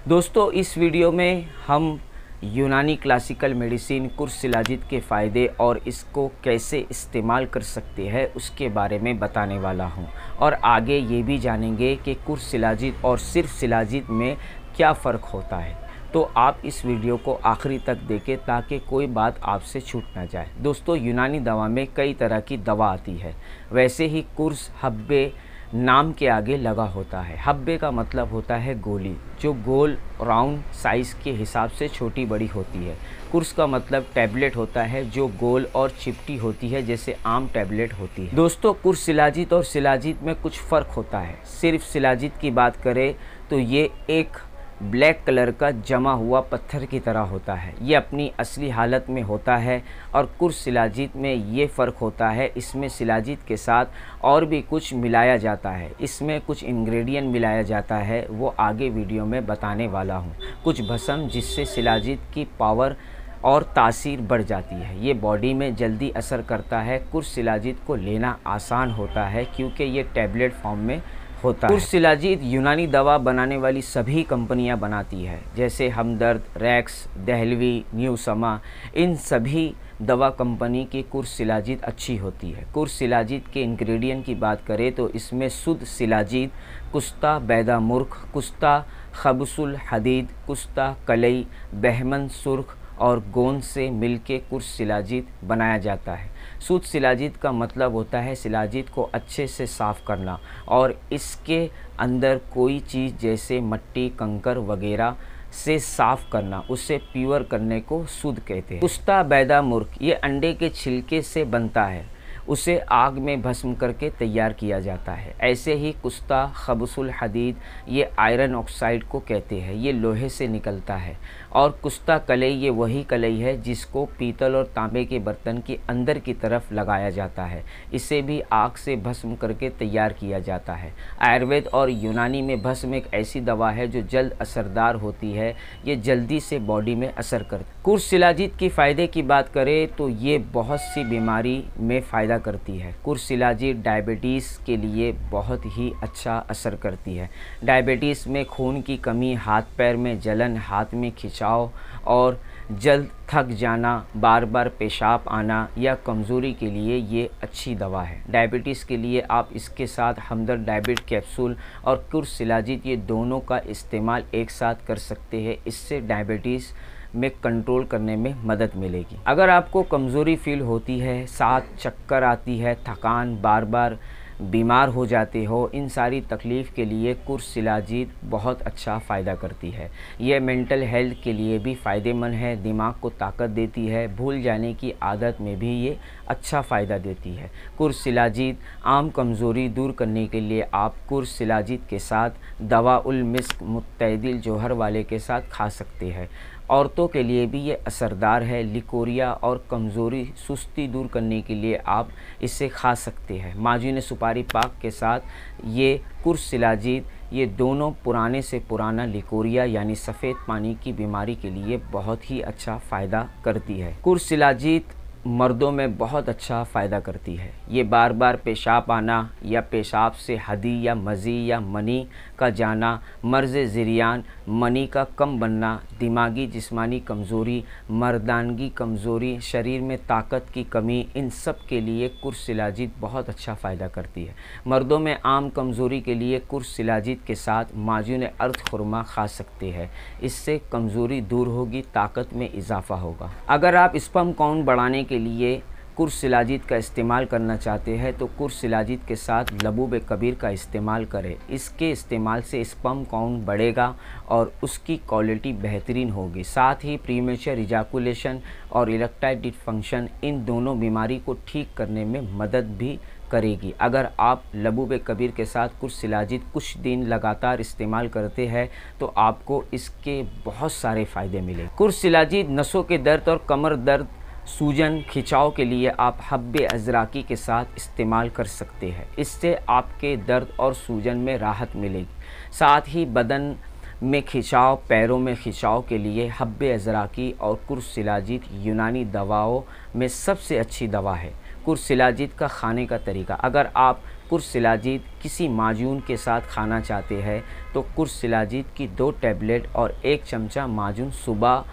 दोस्तों इस वीडियो में हम यूनानी क्लासिकल मेडिसिन कुर्सिलाजिद के फ़ायदे और इसको कैसे इस्तेमाल कर सकते हैं उसके बारे में बताने वाला हूं, और आगे ये भी जानेंगे कि कुर्सिलाजिद और सिर्फ सिलाजिद में क्या फ़र्क होता है। तो आप इस वीडियो को आखिरी तक देखें ताकि कोई बात आपसे छूट ना जाए। दोस्तों यूनानी दवा में कई तरह की दवा आती है। वैसे ही कुर्स हब्बे नाम के आगे लगा होता है। हब्बे का मतलब होता है गोली, जो गोल राउंड साइज़ के हिसाब से छोटी बड़ी होती है। कुर्स का मतलब टैबलेट होता है, जो गोल और चिपटी होती है जैसे आम टैबलेट होती है। दोस्तों कुर्सिलाजिद और सिलाजिद में कुछ फ़र्क होता है। सिर्फ सिलाजिद की बात करें तो ये एक ब्लैक कलर का जमा हुआ पत्थर की तरह होता है। ये अपनी असली हालत में होता है। और कुर्सिलाजिद में ये फ़र्क होता है, इसमें सिलाजिद के साथ और भी कुछ मिलाया जाता है। इसमें कुछ इंग्रेडिएंट मिलाया जाता है, वो आगे वीडियो में बताने वाला हूँ। कुछ भस्म जिससे सिलाजिद की पावर और तासीर बढ़ जाती है। ये बॉडी में जल्दी असर करता है। कुर्सिलाजिद को लेना आसान होता है क्योंकि ये टैबलेट फॉर्म में होता है। कुर्सिलाजिद यूनानी दवा बनाने वाली सभी कंपनियां बनाती है, जैसे हमदर्द, रैक्स, दहलवी, न्यूसमा। इन सभी दवा कंपनी की कुर्सिलाजिद अच्छी होती है। कुर्सिलाजिद के इंग्रेडिएंट की बात करें तो इसमें शुद्ध सिलाजिद, कुस्ता बैदा मुर्ख, कुस्ता खबसुल हदीद, कुस्ता कलई, बहमन सुर्ख और गोंद से मिलके कुर्सिलाजिद बनाया जाता है। शुद्ध सिलाजिद का मतलब होता है सिलाजिद को अच्छे से साफ़ करना और इसके अंदर कोई चीज़ जैसे मट्टी, कंकर वगैरह से साफ़ करना, उसे प्योर करने को शुद्ध कहते हैं। कुस्ता बैदा मुर्ख ये अंडे के छिलके से बनता है, उसे आग में भस्म करके तैयार किया जाता है। ऐसे ही कुस्ता खबसुल हदीद ये आयरन ऑक्साइड को कहते हैं, ये लोहे से निकलता है। और कुस्ता कलई ये वही कलई है जिसको पीतल और तांबे के बर्तन के अंदर की तरफ लगाया जाता है। इसे भी आग से भस्म करके तैयार किया जाता है। आयुर्वेद और यूनानी में भस्म एक ऐसी दवा है जो जल्द असरदार होती है, ये जल्दी से बॉडी में असर करती है। कुर्सिलाजिद की फ़ायदे की बात करें तो ये बहुत सी बीमारी में फ़ायदा करती है। कुर्सिलाजिद डायबिटीज़ के लिए बहुत ही अच्छा असर करती है। डायबिटीज़ में खून की कमी, हाथ पैर में जलन, हाथ में खिंचाव और जल्द थक जाना, बार बार पेशाब आना या कमज़ोरी के लिए ये अच्छी दवा है। डायबिटीज़ के लिए आप इसके साथ हमदर्द डायबिट कैप्सूल और कुर्सिलाजिद ये दोनों का इस्तेमाल एक साथ कर सकते हैं। इससे डायबिटीज़ में कंट्रोल करने में मदद मिलेगी। अगर आपको कमज़ोरी फील होती है, साथ चक्कर आती है, थकान, बार बार बीमार हो जाते हो, इन सारी तकलीफ़ के लिए कुर्सिलाजिद बहुत अच्छा फ़ायदा करती है। ये मेंटल हेल्थ के लिए भी फ़ायदेमंद है, दिमाग को ताकत देती है, भूल जाने की आदत में भी ये अच्छा फ़ायदा देती है। कुर्सिलाजिद आम कमज़ोरी दूर करने के लिए आप कुर्सिलाजिद के साथ दवा उल मिस्क मुत्तैदिल जौहर वाले के साथ खा सकते हैं। औरतों के लिए भी ये असरदार है। लिकोरिया और कमज़ोरी, सुस्ती दूर करने के लिए आप इसे खा सकते हैं। माजून सुपारी पाक के साथ ये कुर्सिलाजिद, ये दोनों पुराने से पुराना लिकोरिया यानी सफ़ेद पानी की बीमारी के लिए बहुत ही अच्छा फ़ायदा करती है। कुर्सिलाजिद मर्दों में बहुत अच्छा फ़ायदा करती है। ये बार बार पेशाब आना या पेशाब से हदी या मज़ी या मनी का जाना, मर्ज़ ज़िरियान, मनी का कम बनना, दिमागी जिस्मानी कमज़ोरी, मर्दानगी कमज़ोरी, शरीर में ताकत की कमी, इन सब के लिए कुर्सिलाजिद बहुत अच्छा फ़ायदा करती है। मर्दों में आम कमज़ोरी के लिए कुर्सिलाजिद के साथ माजून अर्द खुरमा खा सकते हैं। इससे कमज़ोरी दूर होगी, ताकत में इजाफ़ा होगा। अगर आप स्पर्म काउंट बढ़ाने के लिए कुर्सिलाजिद का इस्तेमाल करना चाहते हैं तो कुर्सिलाजिद के साथ लबूब कबीर का इस्तेमाल करें। इसके इस्तेमाल से स्पर्म काउंट बढ़ेगा और उसकी क्वालिटी बेहतरीन होगी। साथ ही प्रीमेच्योर इजाकुलेशन और इरेक्टाइल डिसफंक्शन, इन दोनों बीमारी को ठीक करने में मदद भी करेगी। अगर आप लबूब कबीर के साथ कुर्सिलाजिद कुछ दिन लगातार इस्तेमाल करते हैं तो आपको इसके बहुत सारे फ़ायदे मिले। कुर्सिलाजिद नसों के दर्द और कमर दर्द, सूजन, खिंचाव के लिए आप हब्बे अज़राकी के साथ इस्तेमाल कर सकते हैं। इससे आपके दर्द और सूजन में राहत मिलेगी। साथ ही बदन में खिंचाव, पैरों में खिंचाव के लिए हब्बे अज़राकी और कुर्सिलाजिद यूनानी दवाओं में सबसे अच्छी दवा है। कुर्सिलाजिद का खाने का तरीका, अगर आप कुर्सिलाजीत किसी माजून के साथ खाना चाहते हैं तो कुर्सिलाजीत की 2 टैबलेट और 1 चमचा माजून सुबह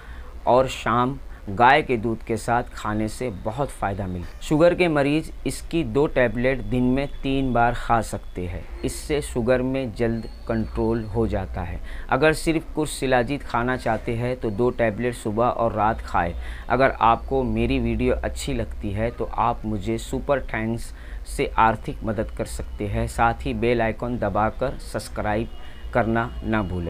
और शाम गाय के दूध के साथ खाने से बहुत फ़ायदा मिलता है। शुगर के मरीज़ इसकी 2 टैबलेट दिन में 3 बार खा सकते हैं। इससे शुगर में जल्द कंट्रोल हो जाता है। अगर सिर्फ कुर्सिलाजीत खाना चाहते हैं तो 2 टैबलेट सुबह और रात खाएं। अगर आपको मेरी वीडियो अच्छी लगती है तो आप मुझे सुपर थैंक्स से आर्थिक मदद कर सकते हैं। साथ ही बेल आइकॉन दबाकर सब्सक्राइब करना ना भूलें।